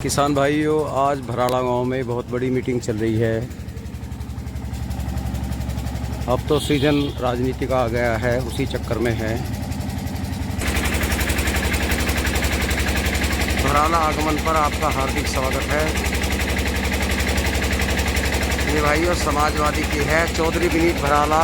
किसान भाइयों, आज भराड़ा गांव में बहुत बड़ी मीटिंग चल रही है। अब तो सीजन राजनीति का आ गया है, उसी चक्कर में है। भराड़ा आगमन पर आपका हार्दिक स्वागत है। ये भाइयों समाजवादी की है, चौधरी विनीत भराड़ा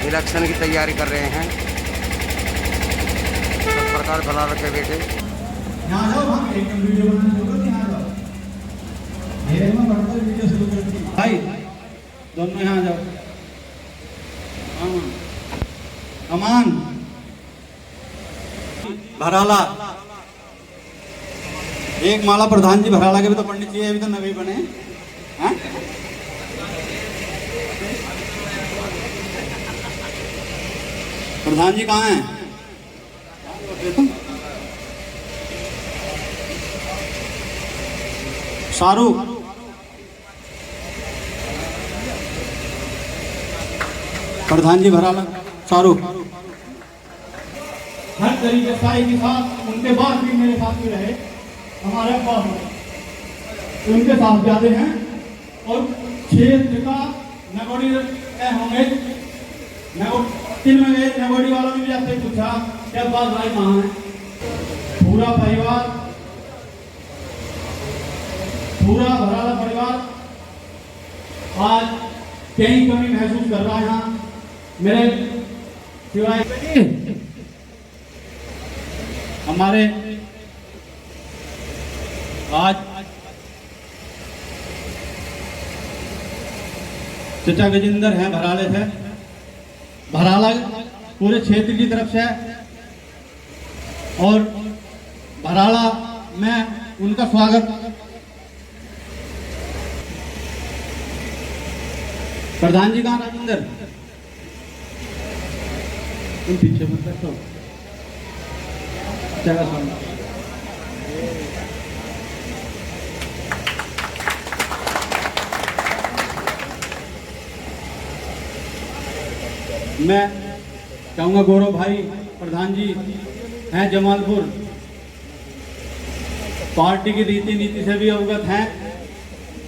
इलेक्शन की तैयारी कर रहे हैं। सब प्रकार भराड़ा के बेटे यहाँ जाओ, हम एक वीडियो बनाने शुरू करते हैं। यहाँ जाओ, मेरे में बढ़कर वीडियो शुरू करती है। भाई दोनों यहाँ जाओ। अमान भराड़ा, एक माला प्रधान जी भराड़ा के भी तो पढ़नी चाहिए, अभी तो नवे बने हैं। प्रधान जी कहाँ हैं? शाहरुख, प्रधान जी भराड़ा, शाहरुख हर तरीके साई के साथ, उनके बाद भी मेरे साथ ही रहे। हमारे पास उनके साथ जाते हैं और क्षेत्र का नगोड़ी होंगे। तीन में गए, नगोड़ी वालों ने भी आपसे पूछा क्या बात भाई कहाँ है। पूरा परिवार, पूरा भराड़ा परिवार आज कहीं कमी महसूस कर रहा है। यहाँ मेरे सिवाय हमारे आज चचा गजेंद्र हैं भराड़े से। भराड़ा पूरे क्षेत्र की तरफ से और भराड़ा में उनका स्वागत। प्रधान जी कहाँ? राजेंद्र तुम पीछे मत बैठो, जगह सुनो। मैं चाहूंगा गौरव भाई प्रधान जी हैं जमालपुर, पार्टी की रीति नीति से भी अवगत हैं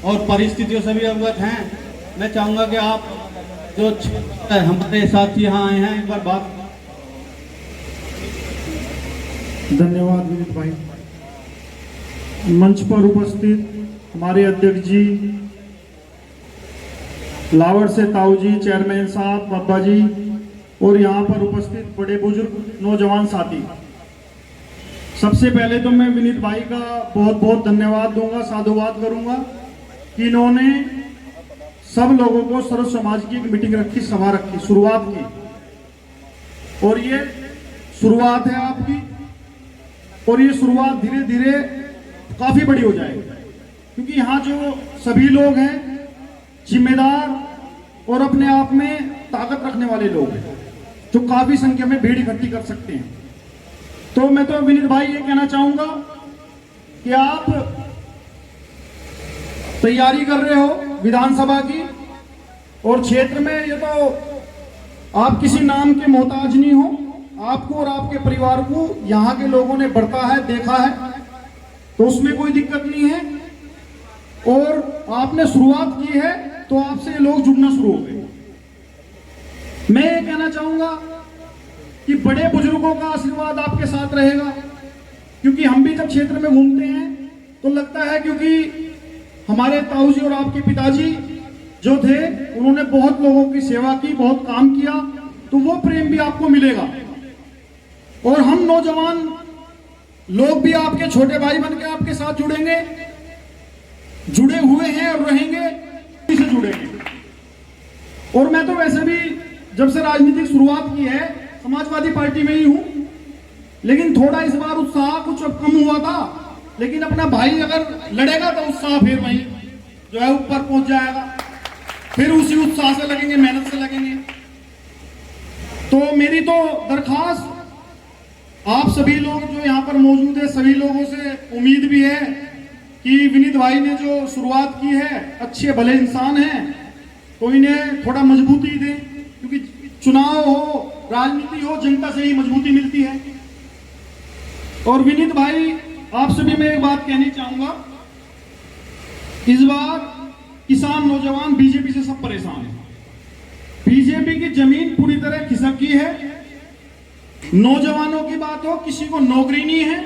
और परिस्थितियों से भी अवगत हैं। मैं चाहूंगा कि आप जो हमारे साथी यहाँ आए हैं एक बार बात। धन्यवाद विनीत भाई। मंच पर उपस्थित हमारे अध्यक्ष जी, लावर से ताऊ जी, चेयरमैन साहब, बाबा जी और यहाँ पर उपस्थित बड़े बुजुर्ग नौजवान साथी, सबसे पहले तो मैं विनीत भाई का बहुत बहुत धन्यवाद दूंगा, साधुवाद करूंगा कि इन्होंने सब लोगों को सर्व समाज की एक मीटिंग रखी, सभा रखी, शुरुआत की। और ये शुरुआत है आपकी, और ये शुरुआत धीरे धीरे काफी बड़ी हो जाएगी, क्योंकि यहाँ जो सभी लोग हैं जिम्मेदार और अपने आप में ताकत रखने वाले लोग हैं, जो काफी संख्या में भीड़ इकट्ठी कर सकते हैं। तो मैं तो विनीत भाई ये कहना चाहूंगा कि आप तैयारी कर रहे हो विधानसभा की, और क्षेत्र में ये तो आप किसी नाम के मोहताज नहीं हो। आपको और आपके परिवार को यहाँ के लोगों ने बढ़ता है, देखा है, तो उसमें कोई दिक्कत नहीं है। और आपने शुरुआत की है तो आपसे लोग जुड़ना शुरू हो गए। मैं ये कहना चाहूंगा कि बड़े बुजुर्गों का आशीर्वाद आपके साथ रहेगा, क्योंकि हम भी जब क्षेत्र में घूमते हैं तो लगता है, क्योंकि हमारे ताऊ जी और आपके पिताजी जो थे उन्होंने बहुत लोगों की सेवा की, बहुत काम किया, तो वो प्रेम भी आपको मिलेगा। और हम नौजवान लोग भी आपके छोटे भाई बन के आपके साथ जुड़ेंगे, जुड़े हुए हैं और रहेंगे, से जुड़ेंगे। और मैं तो वैसे भी जब से राजनीतिक शुरुआत की है समाजवादी पार्टी में ही हूं, लेकिन थोड़ा इस बार उत्साह कुछ कम हुआ था, लेकिन अपना भाई अगर लड़ेगा तो उत्साह फिर वही जो है ऊपर पहुंच जाएगा, फिर उसी उत्साह से लगेंगे, मेहनत से लगेंगे। तो मेरी तो दरखास्त आप सभी लोग जो यहाँ पर मौजूद है, सभी लोगों से उम्मीद भी है कि विनीत भाई ने जो शुरुआत की है, अच्छे भले इंसान हैं, तो इन्हें थोड़ा मजबूती दें, क्योंकि चुनाव हो, राजनीति हो, जनता से ही मजबूती मिलती है। और विनीत भाई आपसे भी मैं एक बात कहनी चाहूंगा, इस बार किसान नौजवान बीजेपी से सब परेशान है। बीजेपी की जमीन पूरी तरह खिसक गई है। नौजवानों की बात हो, किसी को नौकरी नहीं है,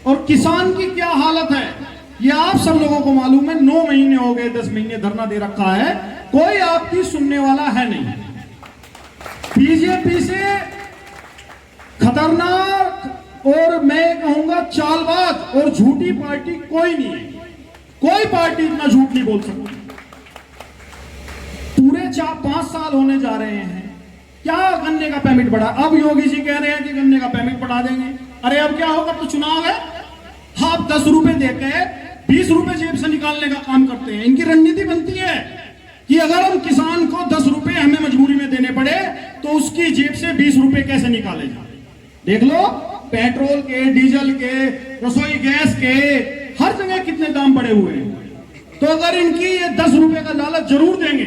और किसान की क्या हालत है ये आप सब लोगों को मालूम है। 9 महीने हो गए, 10 महीने धरना दे रखा है, कोई आपकी सुनने वाला है नहीं। बीजेपी से खतरनाक और मैं कहूंगा चालबाज और झूठी पार्टी कोई नहीं है। कोई पार्टी इतना झूठ नहीं बोल सकती। पूरे 4-5 साल होने जा रहे हैं, क्या गन्ने का पेमेंट बढ़ा? अब योगी जी कह रहे हैं कि गन्ने का पेमेंट बढ़ा देंगे। अरे अब क्या होगा, तो चुनाव है, आप 10 रुपए देके 20 रुपए जेब से निकालने का काम करते हैं। इनकी रणनीति बनती है कि अगर हम किसान को 10 रुपए हमें मजबूरी में देने पड़े तो उसकी जेब से 20 रुपए कैसे निकाले जाए। देख लो, पेट्रोल के, डीजल के, रसोई गैस के, हर जगह कितने दाम बढ़े हुए हैं। तो अगर इनकी ये 10 रुपए का लालच जरूर देंगे,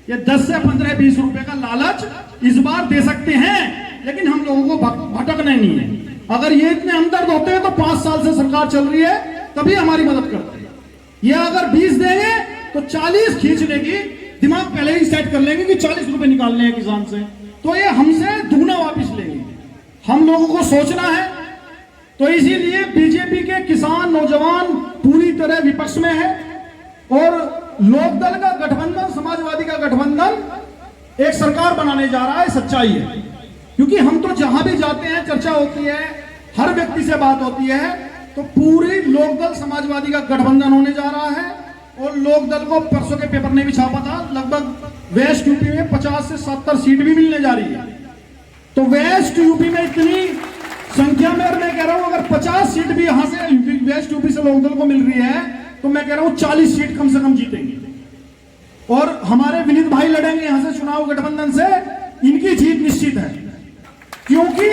ये 10 से 15-20 रुपए का लालच इस बार दे सकते हैं, लेकिन हम लोगों को भटकना नहीं है। अगर ये इतने हमदर्द होते हैं तो 5 साल से सरकार चल रही है, तभी हमारी मदद करते हैं। ये अगर 20 देंगे तो 40 खींच लेगी, दिमाग पहले ही सेट कर लेंगे कि 40 रुपए निकालने हैं किसान से, तो ये हमसे दुगना वापिस लेंगे। हम लोगों को सोचना है। तो इसीलिए बीजेपी के किसान नौजवान पूरी तरह विपक्ष में है, और लोकदल का गठबंधन, समाजवादी का गठबंधन एक सरकार बनाने जा रहा है। सच्चाई है, क्योंकि हम तो जहां भी जाते हैं चर्चा होती है, हर व्यक्ति से बात होती है, तो पूरी लोकदल समाजवादी का गठबंधन होने जा रहा है। और लोकदल को परसों के पेपर ने भी छापा था, लगभग वेस्ट यूपी में 50 से 70 सीट भी मिलने जा रही है। तो वेस्ट यूपी में इतनी संख्या में, और मैं कह रहा हूं अगर 50 सीट भी यहां से वेस्ट यूपी से लोकदल को मिल रही है, तो मैं कह रहा हूं 40 सीट कम से कम जीतेंगे। और हमारे विनीत भाई लड़ेंगे यहां से चुनाव गठबंधन से, इनकी जीत निश्चित है। क्योंकि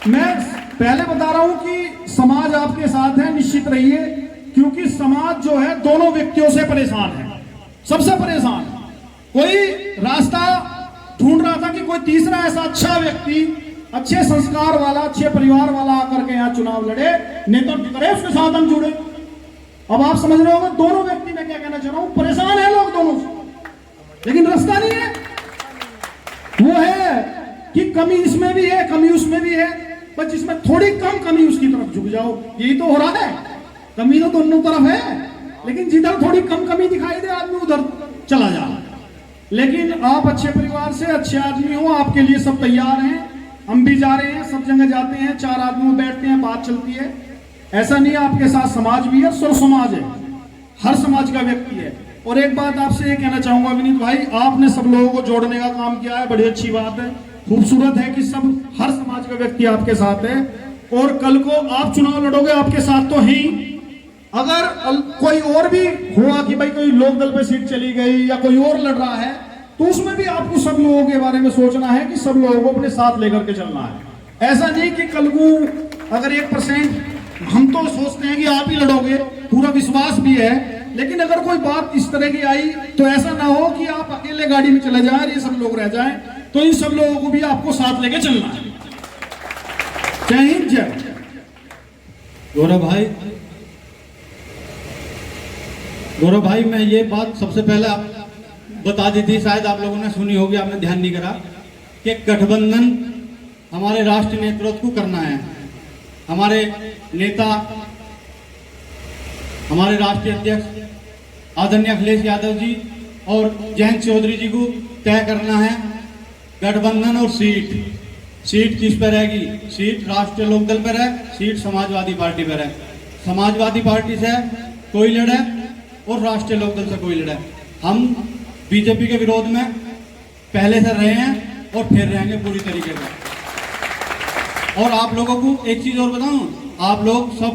मैं पहले बता रहा हूं कि समाज आपके साथ है, निश्चित रहिए, क्योंकि समाज जो है दोनों व्यक्तियों से परेशान है, सबसे परेशान है। कोई रास्ता ढूंढ रहा था कि कोई तीसरा ऐसा अच्छा व्यक्ति, अच्छे संस्कार वाला, अच्छे परिवार वाला आकर के यहाँ चुनाव लड़े, नेतृत्व करे, उसके साथ हम जुड़े। अब आप समझ रहे होंगे दोनों व्यक्ति, मैं क्या कहना चाह रहा हूं, परेशान है लोग दोनों से, लेकिन रास्ता नहीं है। वो है कि कमी इसमें भी है, कमी उसमें भी है, पर जिसमें थोड़ी कम कमी उसकी तरफ झुक जाओ। यही तो हो रहा है, कमी तो दोनों तरफ है, लेकिन जिधर थोड़ी कम कमी दिखाई दे आदमी उधर चला जा। लेकिन आप अच्छे परिवार से, अच्छे आदमी हो, आपके लिए सब तैयार हैं। हम भी जा रहे हैं, सब जगह जाते हैं, 4 आदमी बैठते हैं, बात चलती है। ऐसा नहीं है, आपके साथ समाज भी है, सर्व समाज है, हर समाज का व्यक्ति है। और एक बात आपसे ये कहना चाहूंगा विनीत भाई, आपने सब लोगों को जोड़ने का काम किया है, बड़ी अच्छी बात है, खूबसूरत है कि सब, हर समाज का व्यक्ति आपके साथ है। और कल को आप चुनाव लड़ोगे, आपके साथ तो ही। अगर कोई और भी हुआ कि भाई कोई लोकदल पे सीट चली गई या कोई और लड़ रहा है, तो उसमें भी आपको सब लोगों के बारे में सोचना है कि सब लोगों को अपने साथ लेकर के चलना है। ऐसा नहीं कि कल को अगर 1%, हम तो सोचते हैं कि आप ही लड़ोगे, पूरा विश्वास भी है, लेकिन अगर कोई बात इस तरह की आई तो ऐसा ना हो कि आप अकेले गाड़ी में चले जाएं, ये सब लोग रह जाएं। तो इन सब लोगों को भी आपको साथ लेके चलना है। जय हिंद, जय। गौरव भाई, मैं ये बात सबसे पहले आप बता दी थी, शायद आप लोगों ने सुनी होगी, आपने ध्यान नहीं करा, कि गठबंधन हमारे राष्ट्रीय नेतृत्व को करना है। हमारे नेता, हमारे राष्ट्रीय अध्यक्ष आदरणीय अखिलेश यादव जी और जयंत चौधरी जी को तय करना है गठबंधन और सीट किस पर रहेगी। सीट राष्ट्रीय लोकदल पर है, सीट समाजवादी पार्टी पर है। समाजवादी पार्टी से कोई लड़े और राष्ट्रीय लोकदल से कोई लड़े। हम बीजेपी के विरोध में पहले से रहे हैं और फिर रहेंगे पूरी तरीके से। और आप लोगों को एक चीज और बताऊं, आप लोग सब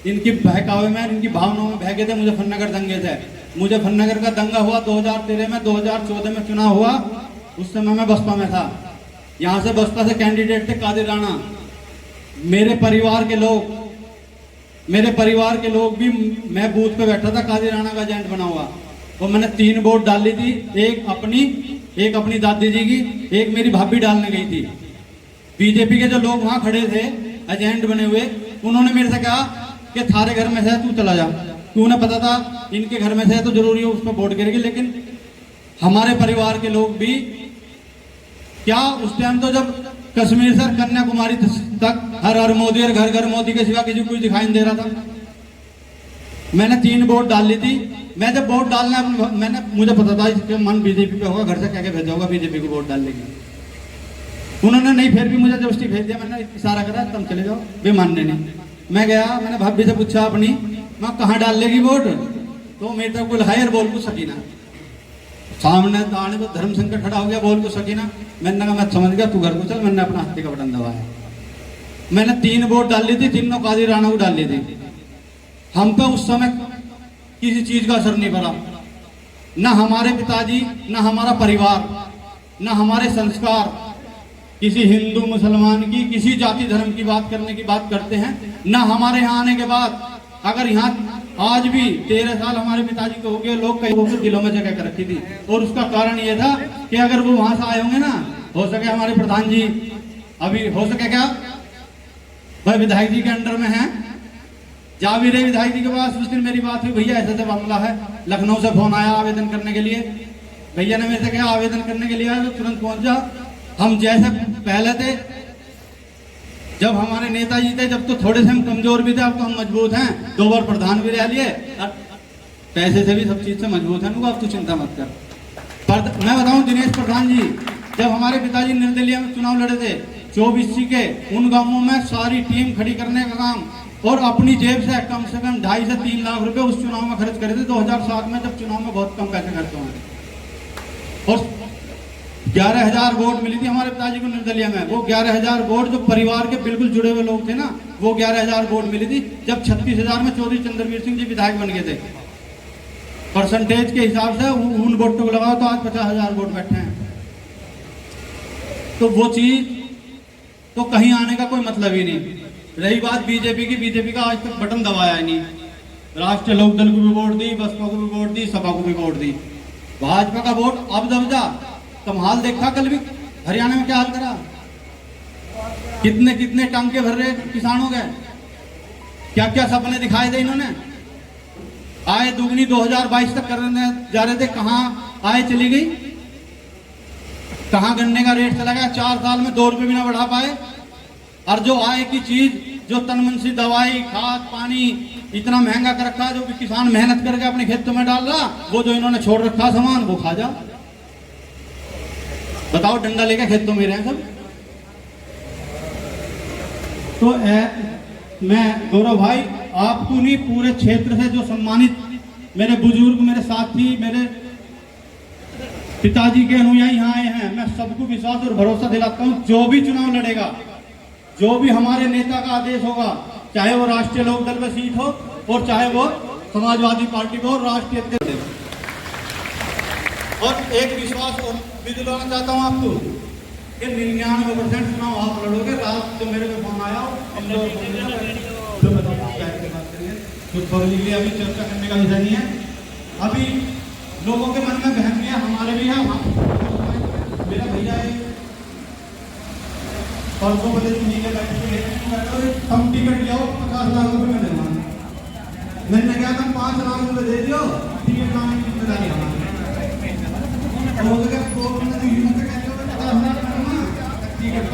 इनकी बहकावे में, इनकी भावनाओं में बह गए थे मुजफ्फरनगर दंगे से। मुजफ्फरनगर का दंगा हुआ 2013 में, 2014 में चुनाव हुआ, उस समय मैं बसपा में था। यहाँ से बसपा से कैंडिडेट थे कादिर राणा। मेरे परिवार के लोग भी, मैं बूथ पे बैठा था, कादिर राणा का एजेंट बना हुआ, और मैंने 3 वोट डाली थी, एक अपनी दादी जी की, एक मेरी भाभी डालने गई थी। बीजेपी के जो लोग वहां खड़े थे एजेंट बने हुए, उन्होंने मेरे से कहा कि थारे घर में से तू चला जा, क्यों उन्हें पता था इनके घर में से तो जरूरी है उस पर वोट गिरेगी। लेकिन हमारे परिवार के लोग भी क्या उस टाइम तो जब कश्मीर से कन्याकुमारी तक हर हर मोदी और घर घर मोदी के सिवा किसी को कुछ दिखाई नहीं दे रहा था। मैंने 3 वोट डाल ली थी। मैं जब वोट डालना मुझे पता था इसके मन बीजेपी पे होगा, घर से कह के भेजा होगा बीजेपी को वोट डाल लेगी। उन्होंने नहीं, फिर भी मुझे जबरदस्ती भेज दिया। मैंने इशारा करा तुम चले जाओ, वे मानने नहीं। मैं गया, मैंने भाभी से पूछा अपनी, मैं कहाँ डाल लेगी वोट, तो मेरे तरफ कोई हायर बोल को सकीना, सामने आने पर धर्म संकट खड़ा हो गया, बोल को सकीना। मैंने कहा मैं समझ गया, तू घर को चल। मैंने अपना हत्ती का बटन दबाया। मैंने 3 वोट डाल ली थी, तीनों काजी राणा को डाल ली थी। हम पे उस समय किसी चीज का असर नहीं पड़ा, ना हमारे पिताजी, ना हमारा परिवार, ना हमारे संस्कार किसी हिंदू मुसलमान की, किसी जाति धर्म की बात करने की बात करते हैं। ना हमारे यहाँ आने के बाद, अगर यहाँ आज भी 13 साल हमारे पिताजी को हो गए, लोग कई लोगों के दिलों में जगह कर रखी थी। और उसका कारण ये था कि अगर वो वहां से आए होंगे ना, हो सके हमारे प्रधान जी अभी हो सके क्या भाई विधायक जी के अंडर में है, जा भी रहे विधायक जी के पास। उस दिन मेरी बात हुई, भैया ऐसा ऐसा मामला है, लखनऊ से फोन आया आवेदन करने के लिए। भैया ने मेरे से कहा आवेदन करने के लिए आया तो तुरंत पहुंच जा। हम जैसे पहले थे, जब हमारे नेताजी थे, जब तो थोड़े से हम कमजोर भी थे, अब तो हम मजबूत हैं। 2 बार प्रधान भी रह लिए, पैसे से भी सब चीज से मजबूत है। अब तो चिंता मत कर। मैं बताऊं दिनेश प्रधान जी, जब हमारे पिताजी निर्दलीय में चुनाव लड़े थे 24 के, उन गांवों में सारी टीम खड़ी करने का काम और अपनी जेब से कम 2.5 से 3 लाख रुपए उस चुनाव में खर्च करे थे। 2007 में जब चुनाव में बहुत कम पैसे खर्च हुए और 11,000 वोट मिली थी हमारे पिताजी को निर्दलीय में। वो 11,000 वोट जो परिवार के बिल्कुल जुड़े हुए लोग थे ना, वो 11,000 वोट मिली थी। जब 36,000 में चौधरी चंद्रवीर सिंह जी विधायक बन गए थे, परसेंटेज के हिसाब से उन वोटों को लगाओ तो आज 50,000 वोट बैठे हैं। तो वो चीज तो कहीं आने का कोई मतलब ही नहीं। रही बात बीजेपी की, बीजेपी का आज तक बटन दबाया ही नहीं। राष्ट्रीय लोकदल को भी वोट दी, बसपा को भी वोट दी, सपा को भी वोट दी। भाजपा का वोट अब दब जा। तुम हाल देखा कल भी हरियाणा में क्या हाल करा, कितने कितने टांके भर रहे किसानों के, क्या क्या सपने दिखाए थे इन्होंने। आय दुगनी 2022 तक करने जा रहे थे, कहाँ आय चली गई, कहाँ गन्ने का रेट चला गया। 4 साल में 2 रुपए भी ना बढ़ा पाए। और जो आय की चीज, जो तन मन से दवाई, खाद, पानी इतना महंगा कर रखा, जो किसान मेहनत करके अपने खेतों में डाल रहा, वो जो इन्होंने छोड़ रखा सामान, वो खा जा। बताओ, डंडा लेके खेतों में रहे सब। तो मैं गौरव भाई, आपको नहीं पूरे क्षेत्र से जो सम्मानित मेरे बुजुर्ग, मेरे साथी, मेरे पिताजी के अनुयायी यहाँ आए हैं, मैं सबको विश्वास और भरोसा दिलाता हूँ, जो भी चुनाव लड़ेगा, जो भी हमारे नेता का आदेश होगा, चाहे वो राष्ट्रीय लोकदल में सीट हो और चाहे वो समाजवादी पार्टी को राष्ट्रीय अध्यक्ष। और एक विश्वास और भी दिलाना चाहता हूँ आपको कि 99% चुनाव आप लड़ोगे। रात जो मेरे को फोन आया, अभी चर्चा करने का विषय नहीं है। अभी लोगों के मन में बहन है, हमारे भी है। मेरा भैया है, परसों बजे नीचे बैठे हम टिकट लिया 50 लाख रुपए में देना। मैंने कहा था 5 लाख रुपए दे दियो, टिकट लाने की जिम्मेदारी हमारी। टिकट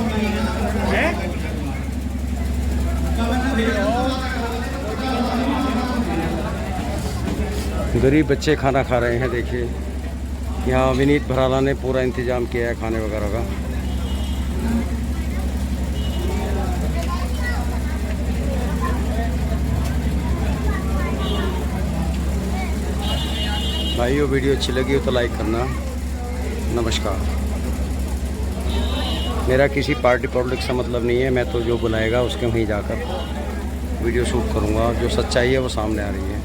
तो गरीब बच्चे खाना खा रहे हैं। देखिए, यहाँ विनीत भराला ने पूरा इंतजाम किया है खाने वगैरह का। भाइयों, वीडियो अच्छी लगी हो तो लाइक करना। नमस्कार। मेरा किसी पार्टी पॉलिटिक्स से मतलब नहीं है। मैं तो जो बुलाएगा उसके वहीं जाकर वीडियो शूट करूँगा। जो सच्चाई है वो सामने आ रही है।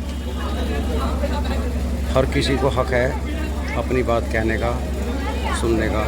हर किसी को हक है अपनी बात कहने का, सुनने का।